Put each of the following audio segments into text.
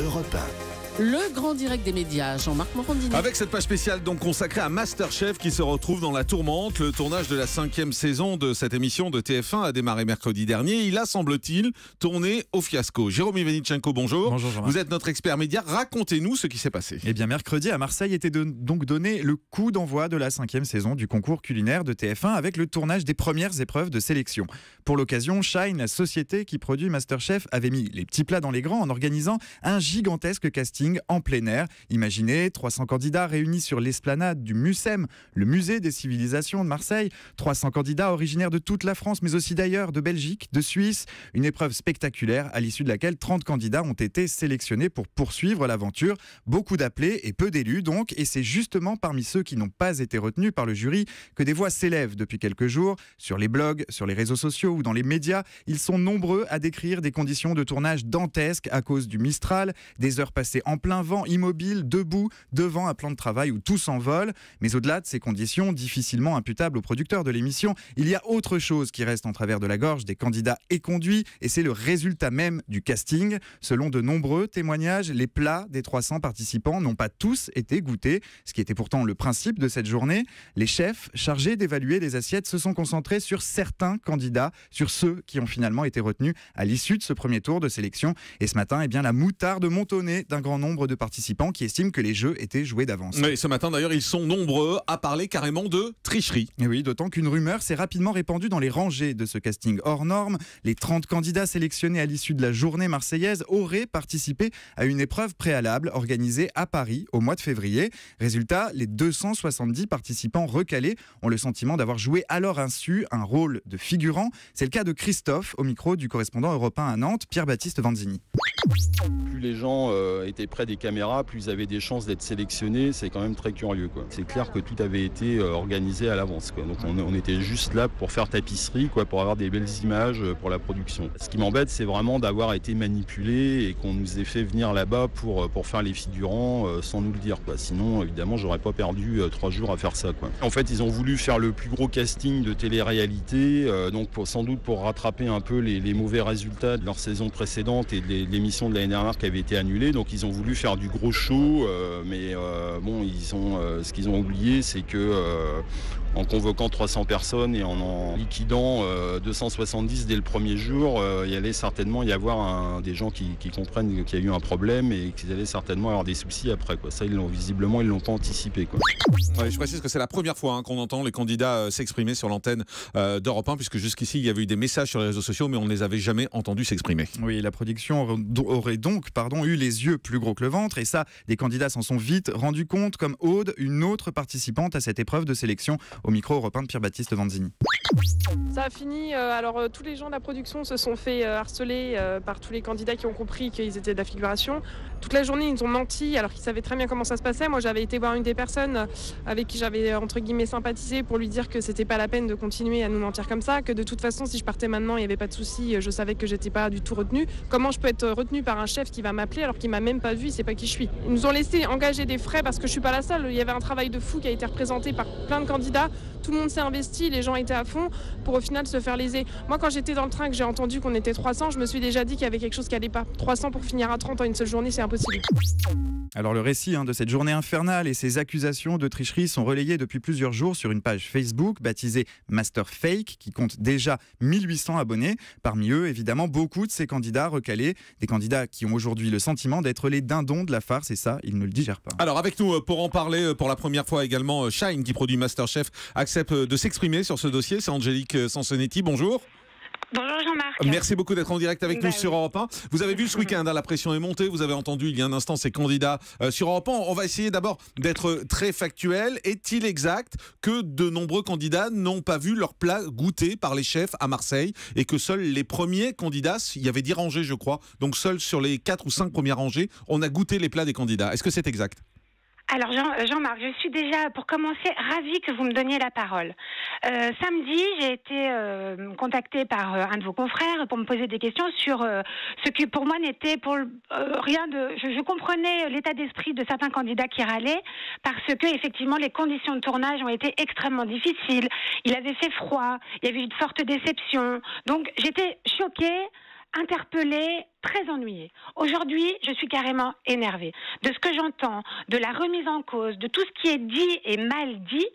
Europe 1. Le grand direct des médias, Jean-Marc Morandini. Avec cette page spéciale donc consacrée à Masterchef qui se retrouve dans la tourmente. Le tournage de la 5e saison de cette émission de TF1 a démarré mercredi dernier. Il a, semble-t-il, tourné au fiasco. Jérôme Ivanitchenko, bonjour. Bonjour Jean-Marc. Vous êtes notre expert média. Racontez-nous ce qui s'est passé. Eh bien, mercredi à Marseille était donc donné le coup d'envoi de la 5e saison du concours culinaire de TF1 avec le tournage des premières épreuves de sélection. Pour l'occasion, Shine, la société qui produit Masterchef, avait mis les petits plats dans les grands en organisant un gigantesque casting en plein air. Imaginez 300 candidats réunis sur l'esplanade du MUSEM, le musée des civilisations de Marseille. 300 candidats originaires de toute la France, mais aussi d'ailleurs, de Belgique, de Suisse. Une épreuve spectaculaire à l'issue de laquelle 30 candidats ont été sélectionnés pour poursuivre l'aventure. Beaucoup d'appelés et peu d'élus donc. Et c'est justement parmi ceux qui n'ont pas été retenus par le jury que des voix s'élèvent depuis quelques jours. Sur les blogs, sur les réseaux sociaux ou dans les médias, ils sont nombreux à décrire des conditions de tournage dantesques à cause du Mistral, des heures passées en plein vent, immobile, debout, devant un plan de travail où tout s'envole. Mais au-delà de ces conditions, difficilement imputables aux producteurs de l'émission, il y a autre chose qui reste en travers de la gorge des candidats éconduits, et c'est le résultat même du casting. Selon de nombreux témoignages, les plats des 300 participants n'ont pas tous été goûtés, ce qui était pourtant le principe de cette journée. Les chefs chargés d'évaluer les assiettes se sont concentrés sur certains candidats, sur ceux qui ont finalement été retenus à l'issue de ce premier tour de sélection. Et ce matin, eh bien, la moutarde monte au nez d'un grand nombre de participants qui estiment que les jeux étaient joués d'avance. Oui, ce matin d'ailleurs, ils sont nombreux à parler carrément de tricherie. Et oui, d'autant qu'une rumeur s'est rapidement répandue dans les rangées de ce casting hors norme. Les 30 candidats sélectionnés à l'issue de la journée marseillaise auraient participé à une épreuve préalable organisée à Paris au mois de février. Résultat, les 270 participants recalés ont le sentiment d'avoir joué à leur insu un rôle de figurant. C'est le cas de Christophe, au micro du correspondant européen à Nantes, Pierre-Baptiste Vanzini. Plus les gens étaient près des caméras, plus ils avaient des chances d'être sélectionnés. C'est quand même très curieux, quoi. C'est clair que tout avait été organisé à l'avance, quoi. Donc on était juste là pour faire tapisserie, quoi, pour avoir des belles images pour la production. Ce qui m'embête, c'est vraiment d'avoir été manipulé et qu'on nous ait fait venir là-bas pour faire les figurants sans nous le dire, quoi. Sinon, évidemment, j'aurais pas perdu 3 jours à faire ça, quoi. En fait, ils ont voulu faire le plus gros casting de télé-réalité, donc sans doute pour rattraper un peu les mauvais résultats de leur saison précédente et de l'émission de l'année dernière qui avait été annulée. Donc ils ont voulu faire du gros show, mais bon, ce qu'ils ont oublié, c'est que en convoquant 300 personnes et en liquidant 270 dès le premier jour, il allait certainement y avoir des gens qui comprennent qu'il y a eu un problème et qu'ils allaient certainement avoir des soucis après, quoi. Ça, visiblement, ils l'ont pas anticipé, quoi. Ouais, je précise que c'est la première fois qu'on entend les candidats s'exprimer sur l'antenne d'Europe 1, puisque jusqu'ici, il y avait eu des messages sur les réseaux sociaux, mais on ne les avait jamais entendus s'exprimer. Oui, la production aurait donc eu les yeux plus gros que le ventre, et ça, des candidats s'en sont vite rendus compte, comme Aude, une autre participante à cette épreuve de sélection, au micro européen de Pierre-Baptiste Vanzini. Ça a fini, alors tous les gens de la production se sont fait harceler par tous les candidats qui ont compris qu'ils étaient de la figuration. Toute la journée, ils nous ont menti alors qu'ils savaient très bien comment ça se passait. Moi, j'avais été voir une des personnes avec qui j'avais entre guillemets sympathisé pour lui dire que c'était pas la peine de continuer à nous mentir comme ça, que de toute façon, si je partais maintenant, il n'y avait pas de souci, je savais que j'étais pas du tout retenue. Comment je peux être retenue par un chef qui va m'appeler alors qu'il m'a même pas vu, il sait pas qui je suis. Ils nous ont laissé engager des frais parce que je suis pas la seule. Il y avait un travail de fou qui a été représenté par plein de candidats. Tout le monde s'est investi, les gens étaient à fond pour au final se faire léser. Moi, quand j'étais dans le train, que j'ai entendu qu'on était 300, je me suis déjà dit qu'il y avait quelque chose qui allait pas. 300 pour finir à 30 en une seule journée, c'est impossible. Alors le récit de cette journée infernale et ces accusations de tricherie sont relayés depuis plusieurs jours sur une page Facebook baptisée Master Fake qui compte déjà 1800 abonnés. Parmi eux, évidemment, beaucoup de ces candidats recalés, des candidats qui ont aujourd'hui le sentiment d'être les dindons de la farce, et ça, ils ne le digèrent pas. Alors avec nous, pour en parler pour la première fois également, Shine qui produit Masterchef accepte de s'exprimer sur ce dossier. C'est Angélique Sansonetti, bonjour. Bonjour Jean-Marc. Merci beaucoup d'être en direct avec nous sur Europe 1. Vous avez vu ce week-end, la pression est montée. Vous avez entendu il y a un instant ces candidats sur Europe 1. On va essayer d'abord d'être très factuel. Est-il exact que de nombreux candidats n'ont pas vu leur plat goûté par les chefs à Marseille et que seuls les premiers candidats, il y avait 10 rangées je crois, donc seuls sur les 4 ou 5 premières rangées, on a goûté les plats des candidats. Est-ce que c'est exact ? Alors Jean-Marc, je suis déjà, pour commencer, ravie que vous me donniez la parole. Samedi, j'ai été contactée par un de vos confrères pour me poser des questions sur ce qui pour moi n'était rien de... Je comprenais l'état d'esprit de certains candidats qui râlaient parce que effectivement les conditions de tournage ont été extrêmement difficiles. Il avait fait froid, il y avait eu de fortes déceptions. Donc j'étais choquée, interpellée, très ennuyée. Aujourd'hui, je suis carrément énervée de ce que j'entends, de la remise en cause, de tout ce qui est dit et mal dit.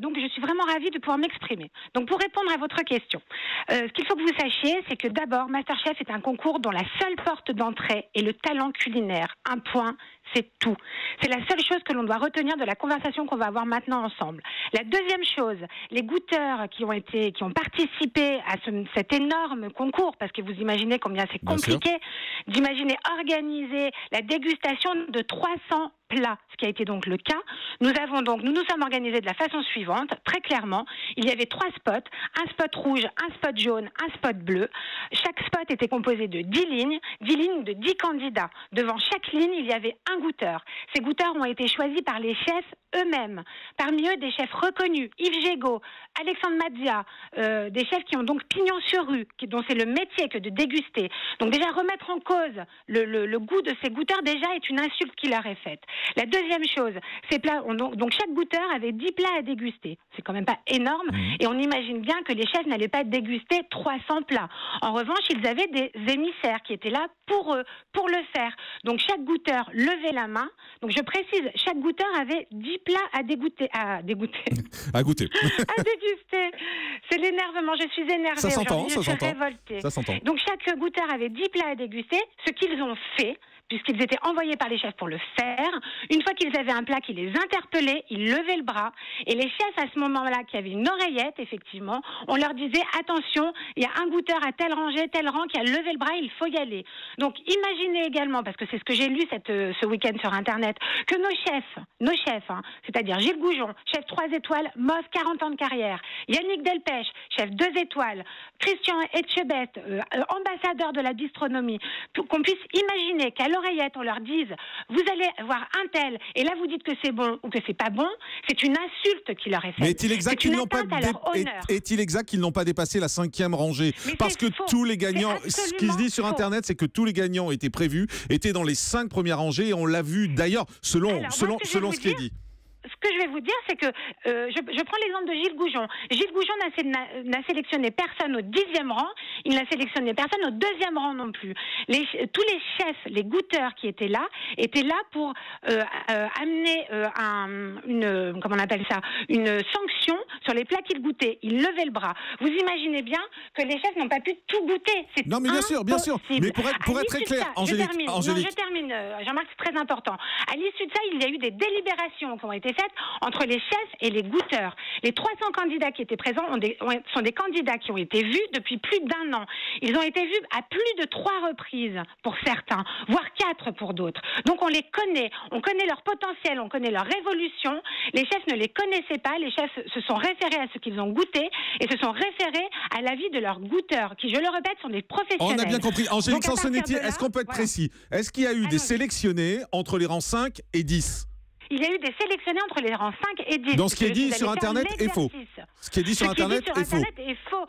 Donc, je suis vraiment ravie de pouvoir m'exprimer. Donc, pour répondre à votre question, ce qu'il faut que vous sachiez, c'est que d'abord, MasterChef est un concours dont la seule porte d'entrée est le talent culinaire. Un point. C'est tout. C'est la seule chose que l'on doit retenir de la conversation qu'on va avoir maintenant ensemble. La deuxième chose, les goûteurs qui ont participé à cet énorme concours, parce que vous imaginez combien c'est compliqué d'imaginer organiser la dégustation de 300 plats, ce qui a été donc le cas. Nous nous sommes organisés de la façon suivante, très clairement. Il y avait 3 spots, un spot rouge, un spot jaune, un spot bleu. Chaque spot était composé de 10 lignes de 10 candidats. Devant chaque ligne, il y avait un goûteur. Ces goûteurs ont été choisis par les chefs eux-mêmes. Parmi eux, des chefs reconnus, Yves Gégaud, Alexandre Mazia, des chefs qui ont donc pignon sur rue, dont c'est le métier que de déguster. Donc déjà, remettre en cause le goût de ces goûteurs, déjà, est une insulte qui leur est faite. La deuxième chose, ces plats, donc chaque goûteur avait 10 plats à déguster. C'est quand même pas énorme, et on imagine bien que les chefs n'allaient pas déguster 300 plats. En revanche, ils avaient des émissaires qui étaient là pour eux, pour le faire. Donc chaque goûteur levait la main. Donc je précise, chaque goûteur avait 10 plats à dégoûter. À déguster. À déguster. C'est l'énervement, je suis énervée. Ça s'entend, je suis révoltée. Ça s'entend. Donc chaque goûteur avait 10 plats à déguster, ce qu'ils ont fait, puisqu'ils étaient envoyés par les chefs pour le faire. Une fois qu'ils avaient un plat qui les interpellait, ils levaient le bras. Et les chefs, à ce moment-là, qui avaient une oreillette, effectivement, on leur disait, attention, il y a un goûteur à telle rangée, tel rang qui a levé le bras, il faut y aller. Donc, imaginez également, parce que c'est ce que j'ai lu ce week-end sur Internet, que nos chefs, c'est-à-dire Gilles Goujon, chef 3 étoiles, MOF, 40 ans de carrière, Yannick Delpech, chef 2 étoiles, Christian Etchebest, ambassadeur de la bistronomie, qu'on puisse imaginer qu'à l'oreillette, on leur dise, vous allez voir un tel, et là vous dites que c'est bon ou que c'est pas bon, c'est une insulte qui leur est faite. Mais est-il exact qu'ils n'ont pas est-il exact qu'ils n'ont pas dépassé la 5e rangée? Parce que faux. Tous les gagnants, ce qui se dit sur Internet, c'est que tous les gagnants étaient prévus, étaient dans les 5 premières rangées, et on l'a vu d'ailleurs selon ce qui est dit. Ce que je vais vous dire, c'est que je prends l'exemple de Gilles Goujon. Gilles Goujon n'a sélectionné personne au 10e rang, il n'a sélectionné personne au 2e rang non plus. Tous les chefs, les goûteurs qui étaient là pour amener une sanction sur les plats qu'ils goûtaient. Ils levaient le bras. Vous imaginez bien que les chefs n'ont pas pu tout goûter. Non, mais bien sûr. Mais pour être très clair, Angélique. Je termine, Jean-Marc, c'est très important. À l'issue de ça, il y a eu des délibérations qui ont été faites entre les chefs et les goûteurs. Les 300 candidats qui étaient présents sont des candidats qui ont été vus depuis plus d'1 an. Ils ont été vus à plus de 3 reprises pour certains, voire 4 pour d'autres. Donc on les connaît, on connaît leur potentiel, on connaît leur évolution. Les chefs ne les connaissaient pas, les chefs se sont référés à ce qu'ils ont goûté et se sont référés à l'avis de leurs goûteurs, qui, je le répète, sont des professionnels. On a bien compris. Angélique Sansonetti, est-ce qu'on peut être précis? Est-ce qu'il y a eu des sélectionnés entre les rangs 5 et 10? Il y a eu des sélectionnés entre les rangs 5 et 10. Donc ce qui est dit sur Internet est faux. Ce qui est dit sur Internet est faux.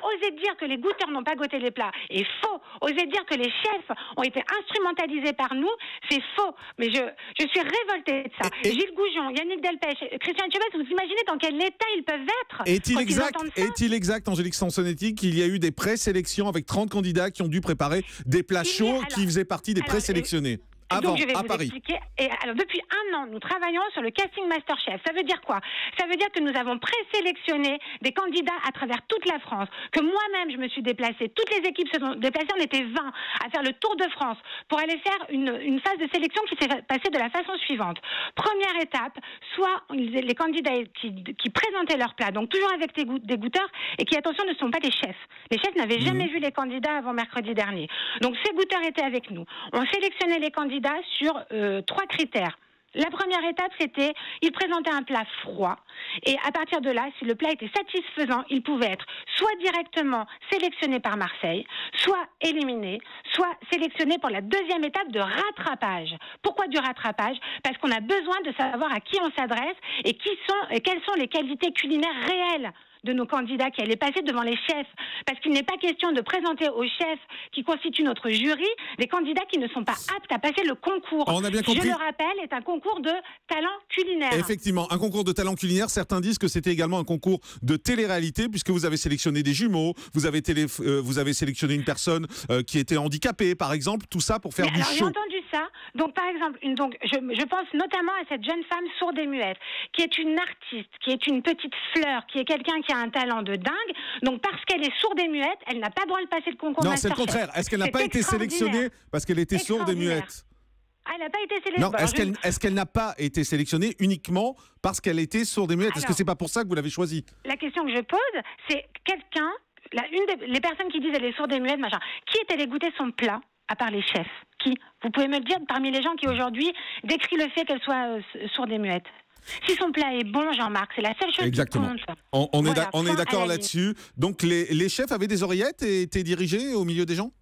Oser dire que les goûteurs n'ont pas goûté les plats est faux. Oser dire que les chefs ont été instrumentalisés par nous, c'est faux. Mais je suis révoltée de ça. Gilles Goujon, Yannick Delpech, Christian Etchebest, vous imaginez dans quel état ils peuvent être? Est-il exact, Angélique Sansonetti, qu'il y a eu des présélections avec 30 candidats qui ont dû préparer des plats chauds qui faisaient partie des présélectionnés? Donc je vais vous expliquer. Alors depuis 1 an, nous travaillons sur le casting MasterChef. Ça veut dire quoi? Ça veut dire que nous avons présélectionné des candidats à travers toute la France. Que moi-même, je me suis déplacée. Toutes les équipes se sont déplacées. On était 20 à faire le tour de France pour aller faire une phase de sélection qui s'est passée de la façon suivante. Première étape, soit les candidats qui présentaient leurs plats, donc toujours avec des goûteurs, et qui, attention, ne sont pas des chefs. Les chefs n'avaient jamais vu les candidats avant mercredi dernier. Donc ces goûteurs étaient avec nous. On sélectionnait les candidats sur 3 critères. La première étape, c'était, ils présentaient un plat froid. Et à partir de là, si le plat était satisfaisant, il pouvait être soit directement sélectionné par Marseille, soit éliminé, soit sélectionné pour la 2e étape de rattrapage. Pourquoi du rattrapage? Parce qu'on a besoin de savoir à qui on s'adresse et quelles sont les qualités culinaires réelles de nos candidats qui allaient passer devant les chefs. Parce qu'il n'est pas question de présenter aux chefs qui constituent notre jury des candidats qui ne sont pas aptes à passer le concours. On a bien compris. Je le rappelle, est un concours de talent culinaire. Effectivement, un concours de talent culinaire. Certains disent que c'était également un concours de télé-réalité, puisque vous avez sélectionné des jumeaux, vous avez sélectionné une personne qui était handicapée, par exemple, tout ça pour faire du alors, show. J'ai entendu ça. Donc, par exemple, je pense notamment à cette jeune femme sourde et muette, qui est une artiste, qui est une petite fleur, qui est quelqu'un qui a un talent de dingue. Donc, parce qu'elle est sourde et muette, elle n'a pas le droit de passer le concours. Non, c'est le contraire. Est-ce qu'elle n'a pas été sélectionnée parce qu'elle était sourde et muette? Ah, elle n'a pas été sélectionnée. Non, est-ce qu'elle n'a pas été sélectionnée uniquement parce qu'elle était sourde et muette? Est-ce que c'est pas pour ça que vous l'avez choisie? La question que je pose, c'est quelqu'un, les personnes qui disent elle est sourde et muette, machin, qui est allé goûter son plat à part les chefs? Qui? Vous pouvez me le dire parmi les gens qui aujourd'hui décrit le fait qu'elle soit sourde et muette? Si son plat est bon, Jean-Marc, c'est la seule chose qui compte. On est d'accord là-dessus. Donc les chefs avaient des oreillettes et étaient dirigés au milieu des gens?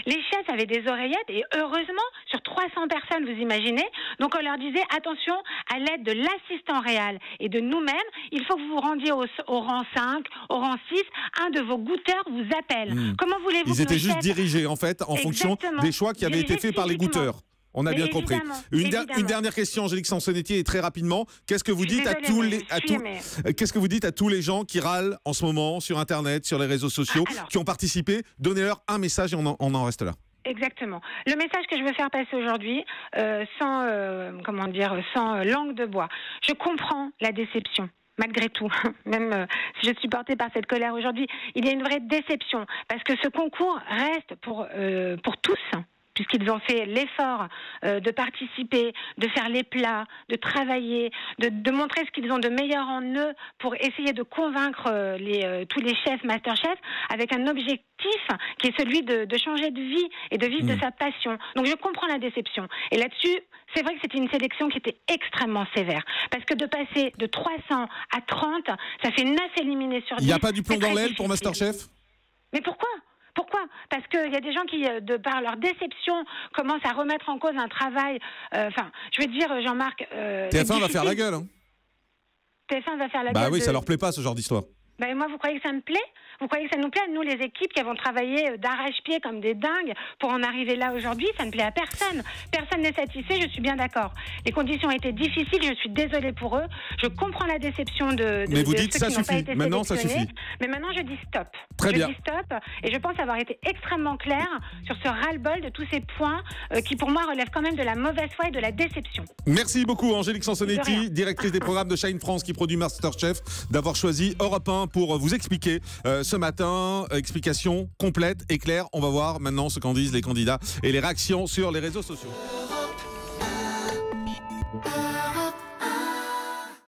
Les chefs avaient des oreillettes et heureusement, sur 300 personnes, vous imaginez, donc on leur disait attention, à l'aide de l'assistant réel et de nous-mêmes, il faut que vous vous rendiez au rang 5, au rang 6, un de vos goûteurs vous appelle. Comment voulez-vous Ils étaient juste dirigés en fait en fonction des choix qui avaient été faits par les goûteurs. On a bien compris. Une dernière question, Angélique Sansonetti, et très rapidement. Qu'est-ce que vous dites qu'est-ce que vous dites à tous les gens qui râlent en ce moment sur Internet, sur les réseaux sociaux, qui ont participé? Donnez-leur un message et on en reste là. Exactement. Le message que je veux faire passer aujourd'hui, sans langue de bois. Je comprends la déception. Malgré tout, même si je suis portée par cette colère aujourd'hui, il y a une vraie déception parce que ce concours reste pour tous. Puisqu'ils ont fait l'effort de participer, de faire les plats, de travailler, de montrer ce qu'ils ont de meilleur en eux pour essayer de convaincre tous les chefs, masterchefs, avec un objectif qui est celui de changer de vie et de vivre de sa passion. Donc je comprends la déception. Et là-dessus, c'est vrai que c'était une sélection qui était extrêmement sévère. Parce que de passer de 300 à 30, ça fait 9 éliminés sur 10. Il n'y a pas du plomb dans l'aile pour Masterchef? Mais pourquoi? Pourquoi? Parce qu'il y a des gens qui, de par leur déception, commencent à remettre en cause un travail. Je veux dire, Jean-Marc. TF1 va faire la gueule. Hein. TF1 va faire la gueule. Bah oui, ça leur plaît pas ce genre d'histoire. Ben moi, vous croyez que ça me plaît? Vous croyez que ça nous plaît? Nous, les équipes qui avons travaillé d'arrache-pied comme des dingues pour en arriver là aujourd'hui, ça ne plaît à personne. Personne n'est satisfait, je suis bien d'accord. Les conditions étaient difficiles, je suis désolée pour eux. Je comprends la déception de Mais vous dites ceux ça qui n'ont pas suffit. été Maintenant, ça sélectionnés. suffit. Mais maintenant, je dis stop. Très bien. Je dis stop et je pense avoir été extrêmement claire sur ce ras-le-bol de tous ces points qui, pour moi, relèvent quand même de la mauvaise foi et de la déception. Merci beaucoup, Angélique Sansonetti, directrice des programmes de Shine France qui produit Masterchef, d'avoir choisi Europe 1 pour vous expliquer ce matin. Explication complète et claire. On va voir maintenant ce qu'en disent les candidats et les réactions sur les réseaux sociaux.